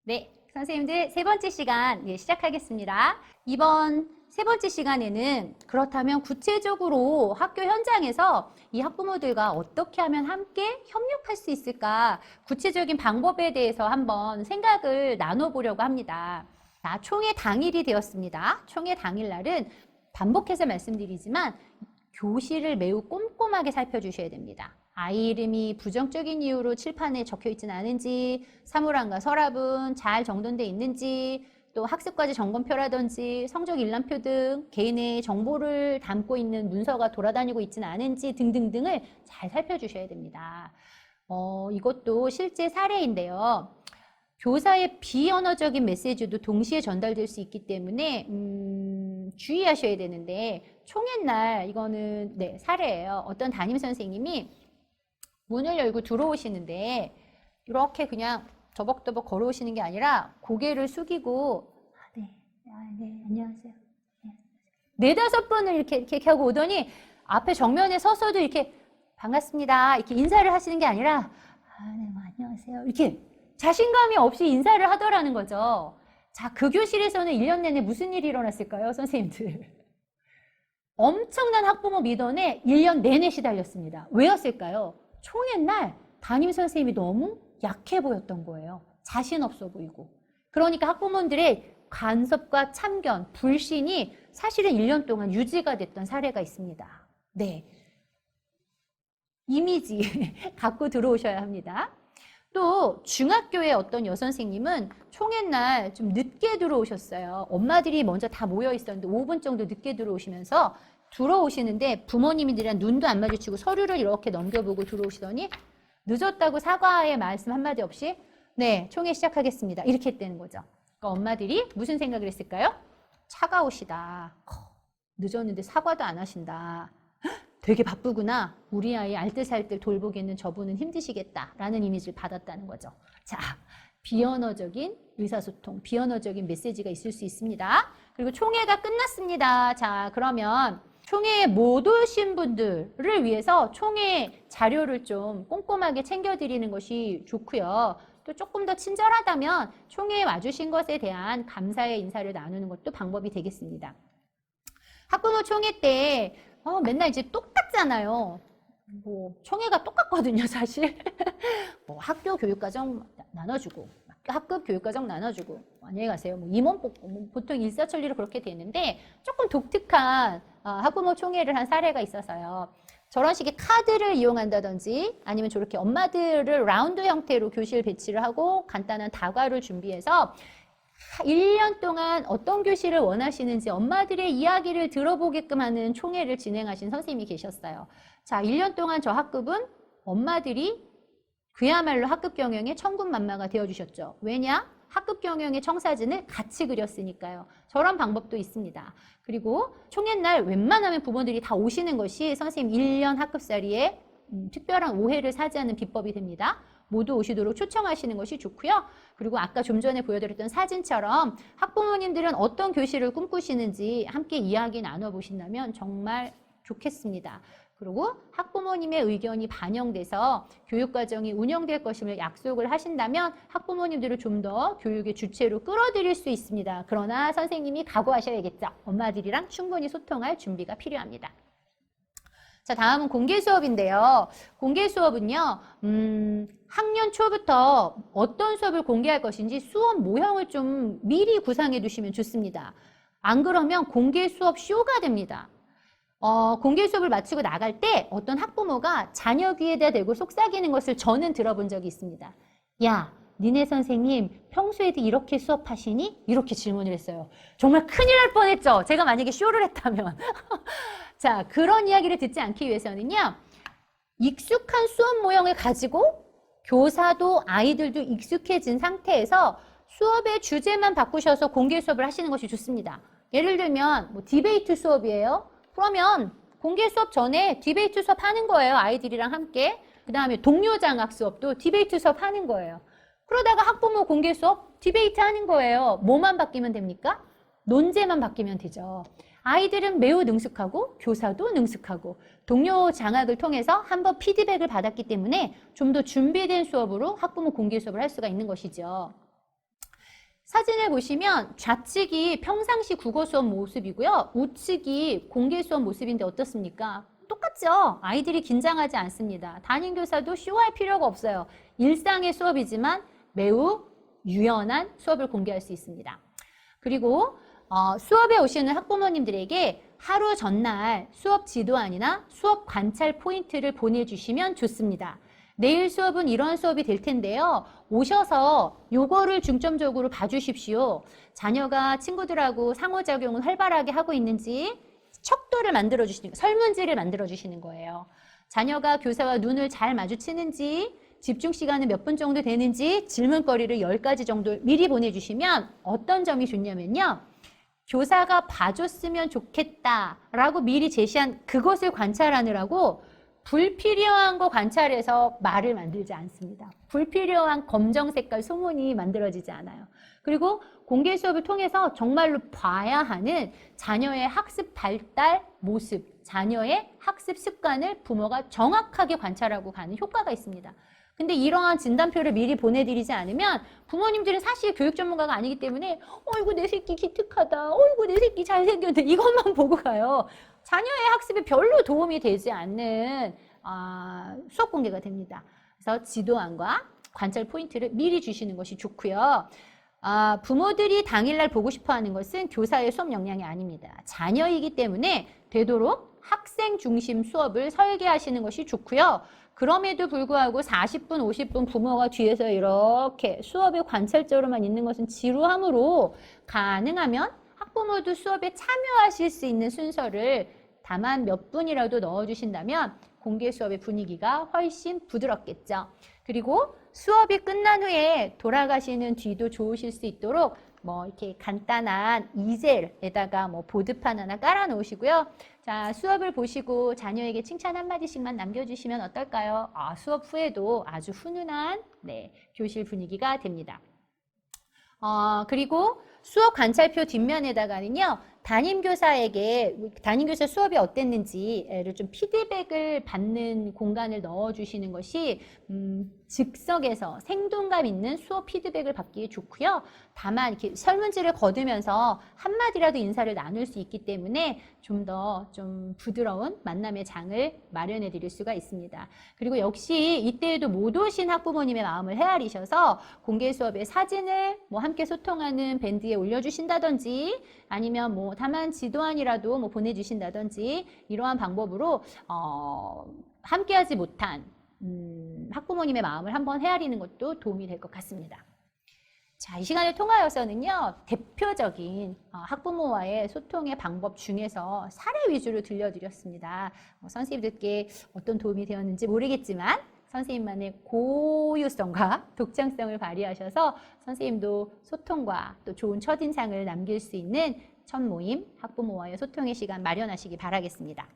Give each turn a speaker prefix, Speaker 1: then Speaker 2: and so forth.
Speaker 1: 네, 선생님들 세 번째 시간 시작하겠습니다. 이번 세 번째 시간에는 그렇다면 구체적으로 학교 현장에서 이 학부모들과 어떻게 하면 함께 협력할 수 있을까? 구체적인 방법에 대해서 한번 생각을 나눠보려고 합니다. 자, 총회 당일이 되었습니다. 총회 당일날은 반복해서 말씀드리지만 교실을 매우 꼼꼼하게 살펴주셔야 됩니다. 아이 이름이 부정적인 이유로 칠판에 적혀 있지는 않은지, 사물함과 서랍은 잘 정돈되어 있는지, 또 학습과제 점검표라든지 성적 일람표 등 개인의 정보를 담고 있는 문서가 돌아다니고 있지는 않은지 등등등을 잘 살펴주셔야 됩니다. 이것도 실제 사례인데요. 교사의 비언어적인 메시지도 동시에 전달될 수 있기 때문에 주의하셔야 되는데, 총회날 이거는 사례예요. 어떤 담임 선생님이 문을 열고 들어오시는데 이렇게 그냥 더벅더벅 걸어오시는 게 아니라 고개를 숙이고 네, 안녕하세요. 네다섯 번을 이렇게 하고 오더니 앞에 정면에 서서도 이렇게 반갑습니다. 이렇게 인사를 하시는 게 아니라 네, 안녕하세요. 이렇게 자신감이 없이 인사를 하더라는 거죠. 자, 그 교실에서는 1년 내내 무슨 일이 일어났을까요, 선생님들? 엄청난 학부모 민원에 1년 내내 시달렸습니다. 왜였을까요? 총회 날 담임 선생님이 너무 약해 보였던 거예요. 자신 없어 보이고. 그러니까 학부모들의 간섭과 참견, 불신이 사실은 1년 동안 유지가 됐던 사례가 있습니다. 네. 이미지 갖고 들어오셔야 합니다. 또 중학교의 어떤 여선생님은 총회 날 좀 늦게 들어오셨어요. 엄마들이 먼저 다 모여 있었는데 5분 정도 늦게 들어오시면서 들어오시는데 부모님들이랑 눈도 안 마주치고 서류를 이렇게 넘겨보고 들어오시더니 늦었다고 사과의 말씀 한마디 없이 네, 총회 시작하겠습니다. 이렇게 했다는 거죠. 그러니까 엄마들이 무슨 생각을 했을까요? 차가우시다. 늦었는데 사과도 안 하신다. 되게 바쁘구나. 우리 아이 알뜰살뜰 돌보기에는 저분은 힘드시겠다라는 이미지를 받았다는 거죠. 자, 비언어적인 의사소통, 비언어적인 메시지가 있을 수 있습니다. 그리고 총회가 끝났습니다. 자, 그러면 총회에 못 오신 분들을 위해서 총회 자료를 좀 꼼꼼하게 챙겨드리는 것이 좋고요. 또 조금 더 친절하다면 총회에 와주신 것에 대한 감사의 인사를 나누는 것도 방법이 되겠습니다. 학부모 총회 때 맨날 이제 똑같잖아요. 뭐 총회가 똑같거든요, 사실. 뭐 학교 교육과정 나눠주고, 학급 교육과정 나눠주고, 안녕히 가세요. 뭐 임원 뽑고, 뭐 보통 일사천리로 그렇게 되는데 조금 독특한 학부모 총회를 한 사례가 있어서요. 저런 식의 카드를 이용한다든지 아니면 저렇게 엄마들을 라운드 형태로 교실 배치를 하고 간단한 다과를 준비해서 1년 동안 어떤 교실을 원하시는지 엄마들의 이야기를 들어보게끔 하는 총회를 진행하신 선생님이 계셨어요. 자, 1년 동안 저 학급은 엄마들이 그야말로 학급 경영의 천군만마가 되어주셨죠. 왜냐? 학급 경영의 청사진을 같이 그렸으니까요. 저런 방법도 있습니다. 그리고 총회날 웬만하면 부모들이 다 오시는 것이 선생님 1년 학급살이에 특별한 오해를 사지 않는 비법이 됩니다. 모두 오시도록 초청하시는 것이 좋고요. 그리고 아까 좀 전에 보여드렸던 사진처럼 학부모님들은 어떤 교실을 꿈꾸시는지 함께 이야기 나눠보신다면 정말 좋겠습니다. 그리고 학부모님의 의견이 반영돼서 교육과정이 운영될 것임을 약속을 하신다면 학부모님들을 좀 더 교육의 주체로 끌어들일 수 있습니다. 그러나 선생님이 각오하셔야겠죠. 엄마들이랑 충분히 소통할 준비가 필요합니다. 자, 다음은 공개 수업인데요. 공개 수업은요, 학년 초부터 어떤 수업을 공개할 것인지 수업 모형을 좀 미리 구상해 두시면 좋습니다. 안 그러면 공개 수업 쇼가 됩니다. 공개 수업을 마치고 나갈 때 어떤 학부모가 자녀 귀에다 대고 속삭이는 것을 저는 들어본 적이 있습니다. 야, 니네 선생님 평소에도 이렇게 수업하시니? 이렇게 질문을 했어요. 정말 큰일 날 뻔했죠. 제가 만약에 쇼를 했다면. 자, 그런 이야기를 듣지 않기 위해서는요. 익숙한 수업 모형을 가지고 교사도 아이들도 익숙해진 상태에서 수업의 주제만 바꾸셔서 공개 수업을 하시는 것이 좋습니다. 예를 들면 뭐 디베이트 수업이에요. 그러면 공개 수업 전에 디베이트 수업 하는 거예요. 아이들이랑 함께. 그 다음에 동료 장학 수업도 디베이트 수업 하는 거예요. 그러다가 학부모 공개 수업 디베이트 하는 거예요. 뭐만 바뀌면 됩니까? 논제만 바뀌면 되죠. 아이들은 매우 능숙하고 교사도 능숙하고 동료 장학을 통해서 한번 피드백을 받았기 때문에 좀 더 준비된 수업으로 학부모 공개 수업을 할 수가 있는 것이죠. 사진을 보시면 좌측이 평상시 국어 수업 모습이고요. 우측이 공개 수업 모습인데 어떻습니까? 똑같죠? 아이들이 긴장하지 않습니다. 담임교사도 쇼할 필요가 없어요. 일상의 수업이지만 매우 유연한 수업을 공개할 수 있습니다. 그리고 수업에 오시는 학부모님들에게 하루 전날 수업 지도안이나 수업 관찰 포인트를 보내주시면 좋습니다. 내일 수업은 이런 수업이 될 텐데요. 오셔서 요거를 중점적으로 봐주십시오. 자녀가 친구들하고 상호작용을 활발하게 하고 있는지 척도를 만들어주시는, 설문지를 만들어주시는 거예요. 자녀가 교사와 눈을 잘 마주치는지, 집중 시간은 몇 분 정도 되는지 질문거리를 10가지 정도 미리 보내주시면 어떤 점이 좋냐면요. 교사가 봐줬으면 좋겠다라고 미리 제시한 그것을 관찰하느라고 불필요한 거 관찰해서 말을 만들지 않습니다. 불필요한 검정 색깔 소문이 만들어지지 않아요. 그리고 공개 수업을 통해서 정말로 봐야 하는 자녀의 학습 발달 모습, 자녀의 학습 습관을 부모가 정확하게 관찰하고 가는 효과가 있습니다. 근데 이러한 진단표를 미리 보내드리지 않으면 부모님들은 사실 교육 전문가가 아니기 때문에 어이구 내 새끼 기특하다, 어이구 내 새끼 잘생겼네 이것만 보고 가요. 자녀의 학습에 별로 도움이 되지 않는 수업 공개가 됩니다. 그래서 지도안과 관찰 포인트를 미리 주시는 것이 좋고요. 부모들이 당일날 보고 싶어하는 것은 교사의 수업 역량이 아닙니다. 자녀이기 때문에 되도록 학생 중심 수업을 설계하시는 것이 좋고요. 그럼에도 불구하고 40분, 50분 부모가 뒤에서 이렇게 수업에 관찰자로만 있는 것은 지루하므로 가능하면 학부모도 수업에 참여하실 수 있는 순서를 다만 몇 분이라도 넣어주신다면 공개 수업의 분위기가 훨씬 부드럽겠죠. 그리고 수업이 끝난 후에 돌아가시는 뒤도 좋으실 수 있도록 뭐 이렇게 간단한 이젤에다가 뭐 보드판 하나 깔아 놓으시고요. 자, 수업을 보시고 자녀에게 칭찬 한마디씩만 남겨주시면 어떨까요? 수업 후에도 아주 훈훈한 교실 분위기가 됩니다. 그리고 수업 관찰표 뒷면에다가는요, 담임교사 수업이 어땠는지를 좀 피드백을 받는 공간을 넣어주시는 것이 즉석에서 생동감 있는 수업 피드백을 받기에 좋고요. 다만 이렇게 설문지를 거두면서 한마디라도 인사를 나눌 수 있기 때문에 좀 더 좀 부드러운 만남의 장을 마련해 드릴 수가 있습니다. 그리고 역시 이때에도 못 오신 학부모님의 마음을 헤아리셔서 공개 수업의 사진을 뭐 함께 소통하는 밴드에 올려주신다든지 아니면 뭐 다만 지도안이라도 뭐 보내주신다든지 이러한 방법으로 함께하지 못한 학부모님의 마음을 한번 헤아리는 것도 도움이 될 것 같습니다. 자, 이 시간을 통하여서는요, 대표적인 학부모와의 소통의 방법 중에서 사례 위주로 들려드렸습니다. 선생님들께 어떤 도움이 되었는지 모르겠지만 선생님만의 고유성과 독창성을 발휘하셔서 선생님도 소통과 또 좋은 첫인상을 남길 수 있는 첫 모임 학부모와의 소통의 시간 마련하시기 바라겠습니다.